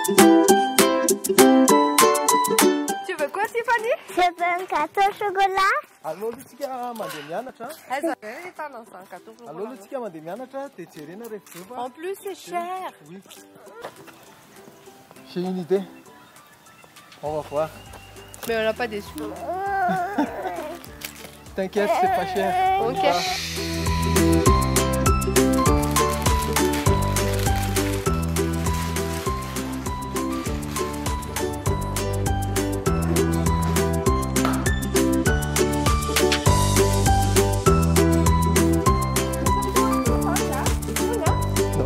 Tu veux quoi, Tiffany? Je veux un gâteau au chocolat. Allô, tsika mandeha mianatra. Aiza les talents sans gâteau au Allô, chocolat. tsika mandeha mianatra dia jerena rehefa En plus, c'est cher. Oui. J'ai une idée. On va voir. Mais on n'a pas des sous. T'inquiète, c'est pas cher. On y Ok. va.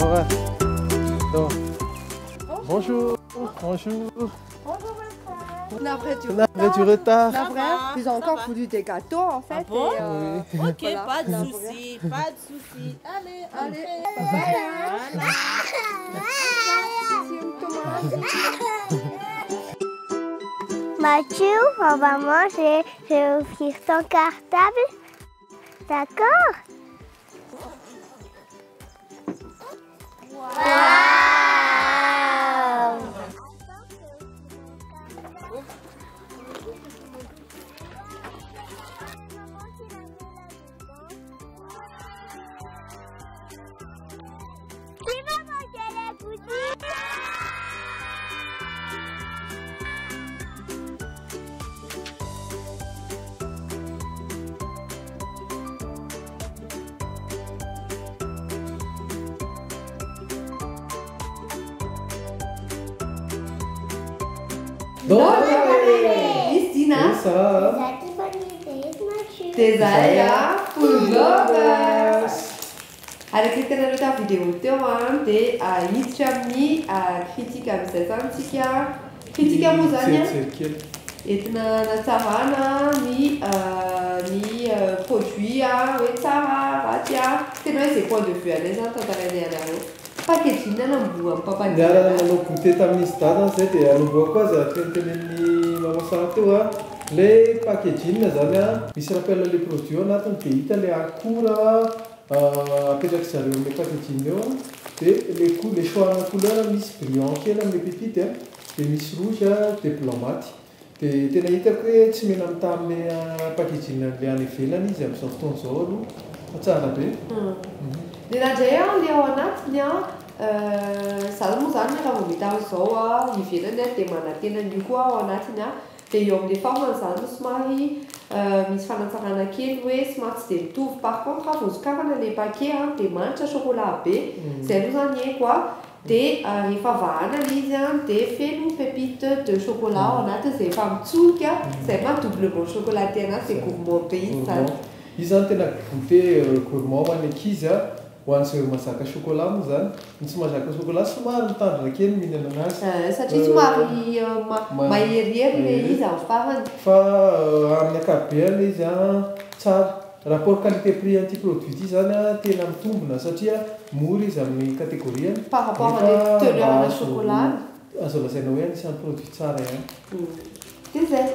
Ouais. Donc, bonjour. Bonjour. Après, tu On a du retard. ils ont encore voulu des gâteaux en fait. Ah bon? Et, Oui. Ok, voilà. pas de souci, pas de souci. Allez, allez. Mathieu, on va manger. Je vais ouvrir ton cartable. D'accord? Wow! Qui va manger la poutine? Donc, Christina, c'est ça. Desire Food Lovers. Araka nareo vidéo teo dia hiditra amin'ny kritika amin'izay zany tsika. Kritika moa zany Kely. entina natsarana ny produit hoe tsara ratsy tena hoe zay point de vue anay zany tantarainay anareo. Packaging namboa amin'ny papandiana. Niarana nanao goûter tamin'izy dada zay dia anomboa koa za tenitenen'ny mama Sara teo le packaging zany misy rappel le produit ao anatiny dia hita le akora apetraka zareo amin'le packaging eo dia le choix-na couleur misy brillant kely amin'le pépite dia misy rouge dia blanc mat dia tena hitako hoe tsy mena mitaha amin'ny packaging le any ivelany izy amin'izao fotoana izao aloha fa tsara be. Dia nandray le ao anatiny zany moa zany raha vao mita izao ivelany dia manantena io koa ao anatiny dia eo amin'le forme zany somary misy fanatsarana kely hoe somary tsy dia mitovy. Par contre raha vao sokarana le paquet dia manitra chocolat be zay aloha zany haiko dia rehefa vahana izy dia feno pépite de chocolat ao anatiny izay efa mitsonika izay ma doublement chocolaté anazy c'est gourmand be izy zany. Izy zany tena goûter gourmand ho an'ny ankizy ho an'izay mazaka chocolat moa zany ny tsy mazaka chocolat somary mitandrina kely mihinana anazy satria somary maherihery le izy amin'ny farany. fa amin'ny ankapobeny izy tsara rapport qualité prix an'ity produit ity zany tena mitombina satria mora izy amin'ny catégorie par rapport à les teneurs de chocolat. azo lazaina hoe anisan'ny produit tsara ihany. Dia zay.